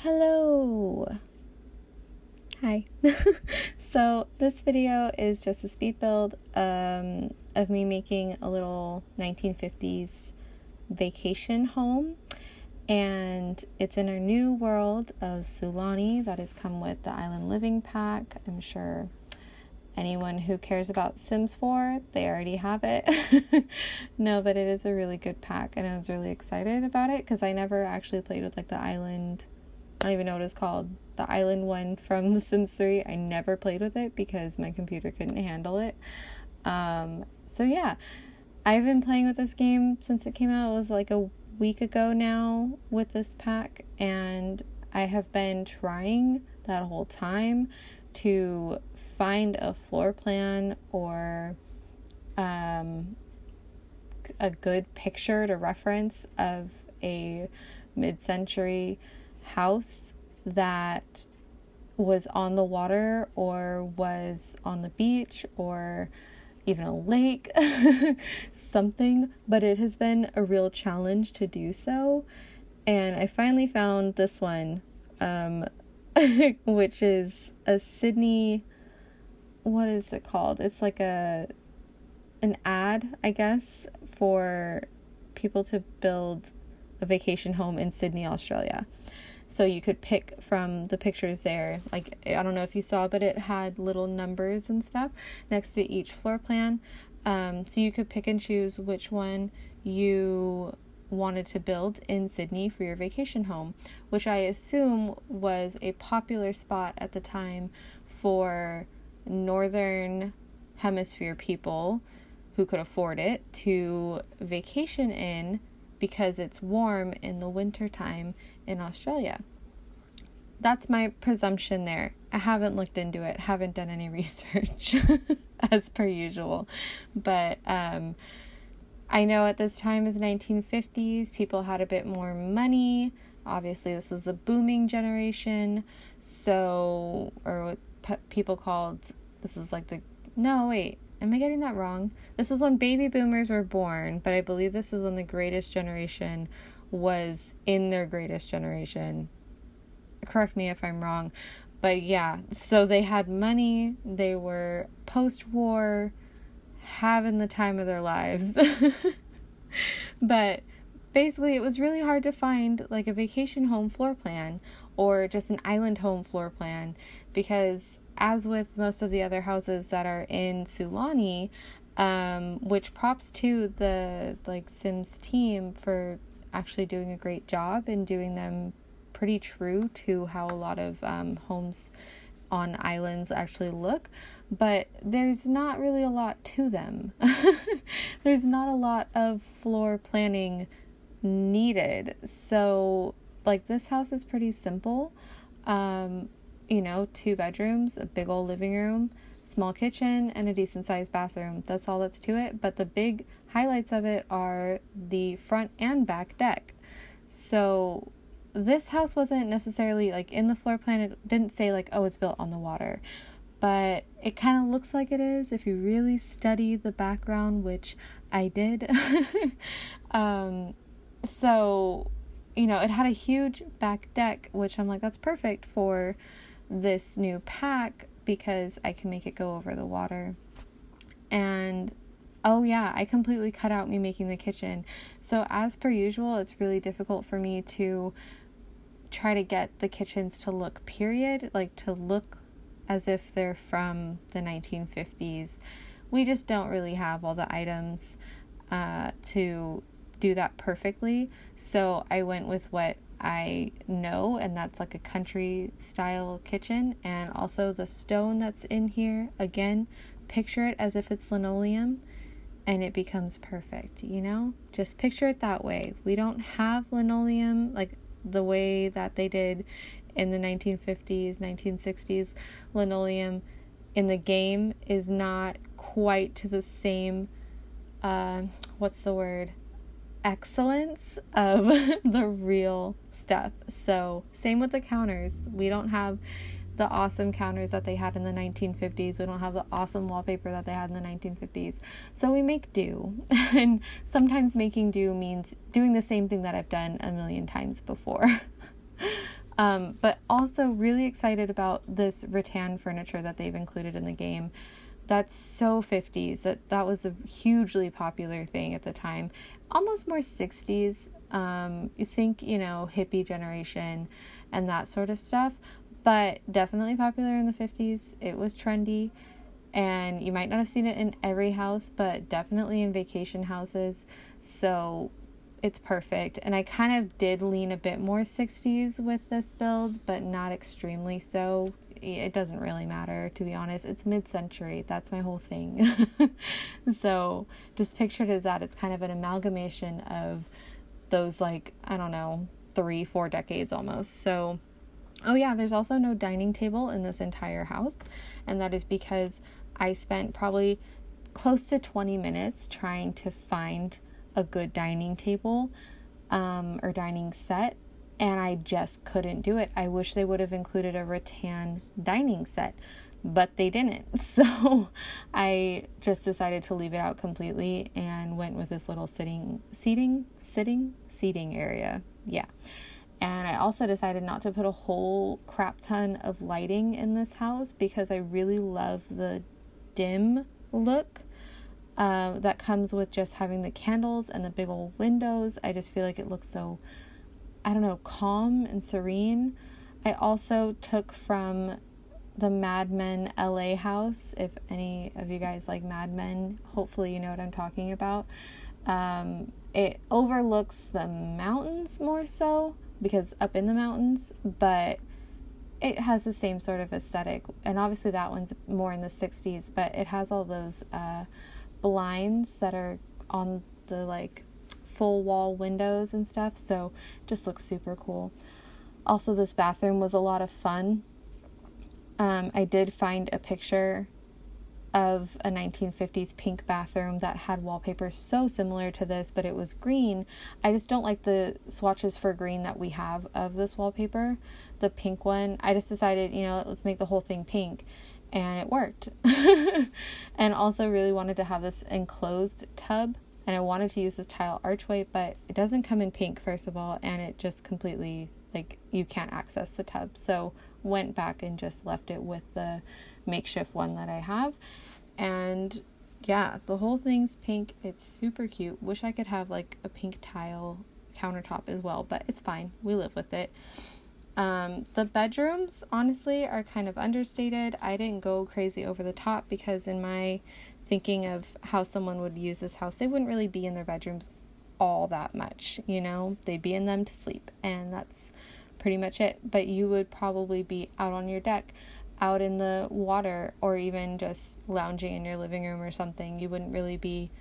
Hello! Hi. So this video is just a speed build of me making a little 1950s vacation home, and it's in our new world of Sulani that has come with the Island Living Pack. I'm sure anyone who cares about Sims 4, they already have it. No, but it is a really good pack, and I was really excited about it because I never actually played with like the island. I don't even know what it's called. The island one from The Sims 3. I never played with it because my computer couldn't handle it. So yeah, I've been playing with this game since it came out. It was like a week ago now with this pack, and I have been trying that whole time to find a floor plan or a good picture to reference of a mid-century house that was on the water or was on the beach or even a lake, something, but it has been a real challenge to do so. And I finally found this one, which is a Sydney, what is it called? It's like an ad, I guess, for people to build a vacation home in Sydney, Australia. So you could pick from the pictures there. Like, I don't know if you saw, but it had little numbers and stuff next to each floor plan. So you could pick and choose which one you wanted to build in Sydney for your vacation home, which I assume was a popular spot at the time for Northern Hemisphere people who could afford it to vacation in, because it's warm in the winter time in Australia. That's my presumption there. I haven't looked into it, haven't done any research as per usual. But I know at this time is 1950s, people had a bit more money. Obviously, this is the booming generation. So, or what people called, this is like am I getting that wrong? This is when baby boomers were born, but I believe this is when the greatest generation was in their greatest generation. Correct me if I'm wrong. But yeah, so they had money, they were post-war, having the time of their lives. But basically, it was really hard to find like a vacation home floor plan or just an island home floor plan, because as with most of the other houses that are in Sulani, which props to the Sims team for actually doing a great job and doing them pretty true to how a lot of homes on islands actually look, but there's not really a lot to them. There's not a lot of floor planning needed. So this house is pretty simple. 2 bedrooms, a big old living room, small kitchen, and a decent sized bathroom. That's all that's to it. But the big highlights of it are the front and back deck. So this house wasn't necessarily in the floor plan. It didn't say it's built on the water, but it kind of looks like it is if you really study the background, which I did. So, it had a huge back deck, which I'm like, that's perfect for this new pack because I can make it go over the water. And oh yeah, I completely cut out me making the kitchen. So as per usual, it's really difficult for me to try to get the kitchens to look period, to look as if they're from the 1950s. We just don't really have all the items to do that perfectly. So I went with what I know, and that's a country style kitchen. And also the stone that's in here, again, picture it as if it's linoleum and it becomes perfect, just picture it that way. We don't have linoleum the way that they did in the 1950s, 1960s. Linoleum in the game is not quite to the same excellence of the real stuff. So same with the counters. We don't have the awesome counters that they had in the 1950s. We don't have the awesome wallpaper that they had in the 1950s. So we make do. And sometimes making do means doing the same thing that I've done a million times before. But also really excited about this rattan furniture that they've included in the game. That's so 50s. That was a hugely popular thing at the time. Almost more 60s. You think, hippie generation and that sort of stuff. But definitely popular in the 50s. It was trendy. And you might not have seen it in every house, but definitely in vacation houses. So it's perfect. And I kind of did lean a bit more 60s with this build, but not extremely so. It doesn't really matter, to be honest. It's mid-century. That's my whole thing. So just picture it as that. It's kind of an amalgamation of those, 3-4 decades almost. So, oh yeah, there's also no dining table in this entire house. And that is because I spent probably close to 20 minutes trying to find a good dining table or dining set, and I just couldn't do it. I wish they would have included a rattan dining set, but they didn't. So I just decided to leave it out completely and went with this little seating area. Yeah. And I also decided not to put a whole crap ton of lighting in this house because I really love the dim look that comes with just having the candles and the big old windows. I just feel like it looks so, calm and serene. I also took from the Mad Men LA house. If any of you guys like Mad Men, hopefully you know what I'm talking about. It overlooks the mountains more so because up in the mountains, but it has the same sort of aesthetic. And obviously that one's more in the 60s, but it has all those blinds that are on the full wall windows and stuff, so it just looks super cool. Also, this bathroom was a lot of fun. I did find a picture of a 1950s pink bathroom that had wallpaper so similar to this, but it was green. I just don't like the swatches for green that we have of this wallpaper. The pink one, I just decided, let's make the whole thing pink, and it worked. And also really wanted to have this enclosed tub, and I wanted to use this tile archway, but it doesn't come in pink, first of all, and it just completely, you can't access the tub. So went back and just left it with the makeshift one that I have. And yeah, the whole thing's pink. It's super cute. Wish I could have a pink tile countertop as well, but it's fine. We live with it. The bedrooms, honestly, are kind of understated. I didn't go crazy over the top because in my thinking of how someone would use this house, they wouldn't really be in their bedrooms all that much, They'd be in them to sleep, and that's pretty much it. But you would probably be out on your deck, out in the water, or even just lounging in your living room or something. You wouldn't really be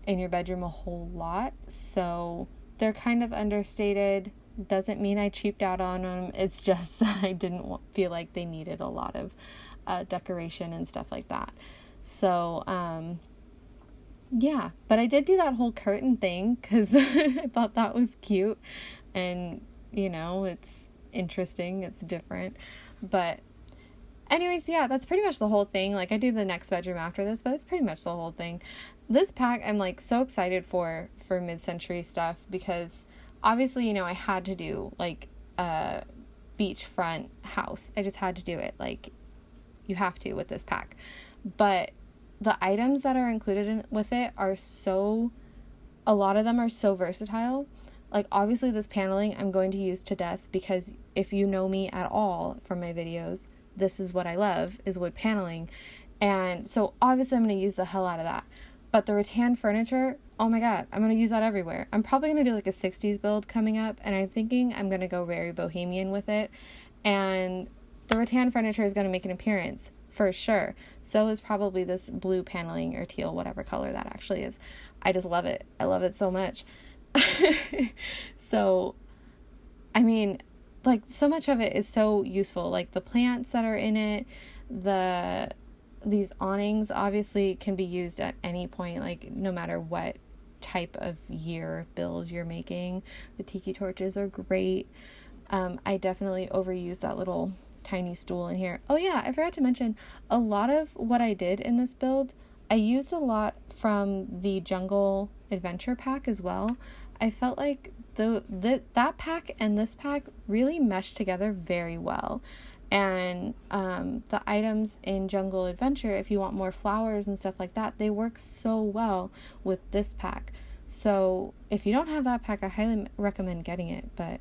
in your bedroom a whole lot. So they're kind of understated. Doesn't mean I cheaped out on them. It's just that I didn't feel like they needed a lot of decoration and stuff like that. So, yeah, but I did do that whole curtain thing because I thought that was cute, and it's interesting, it's different. But anyways, yeah, that's pretty much the whole thing. I do the next bedroom after this, but it's pretty much the whole thing. This pack I'm so excited for mid-century stuff because obviously, I had to do a beachfront house. I just had to do it. You have to with this pack. But the items that are included with it are a lot of them are so versatile. Obviously this paneling I'm going to use to death because if you know me at all from my videos, this is what I love, is wood paneling. And so obviously I'm going to use the hell out of that. But the rattan furniture, oh my god, I'm going to use that everywhere. I'm probably going to do a 60s build coming up, and I'm thinking I'm going to go very bohemian with it. And the rattan furniture is going to make an appearance for sure. So is probably this blue paneling or teal, whatever color that actually is. I just love it. I love it so much. So, I mean, so much of it is so useful. The plants that are in it, these awnings obviously can be used at any point, no matter what type of year build you're making. The tiki torches are great. I definitely overused that little tiny stool in here. Oh yeah, I forgot to mention, a lot of what I did in this build, I used a lot from the Jungle Adventure pack as well. I felt like that pack and this pack really mesh together very well. And the items in Jungle Adventure, if you want more flowers and stuff like that, they work so well with this pack. So if you don't have that pack, I highly recommend getting it. But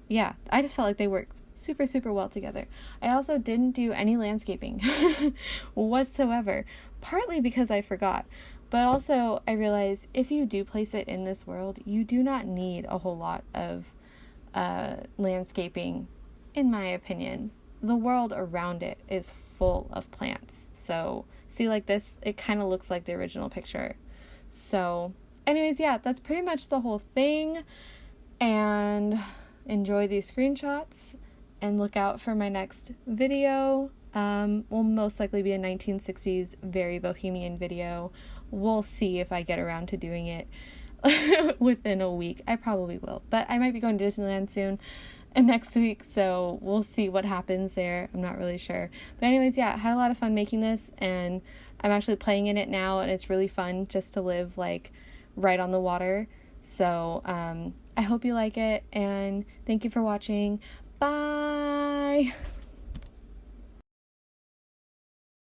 yeah, I just felt like they work super, super well together. I also didn't do any landscaping whatsoever, partly because I forgot. But also I realized if you do place it in this world, you do not need a whole lot of landscaping, in my opinion. The world around it is full of plants. So see, like this, it kind of looks like the original picture. So anyways, yeah, that's pretty much the whole thing. And enjoy these screenshots and look out for my next video. Will most likely be a 1960s very bohemian video. We'll see if I get around to doing it within a week. I probably will, but I might be going to Disneyland soon and next week, so we'll see what happens there. I'm not really sure. But anyways, yeah, I had a lot of fun making this, and I'm actually playing in it now, and it's really fun just to live like right on the water. So I hope you like it, and thank you for watching. Bye!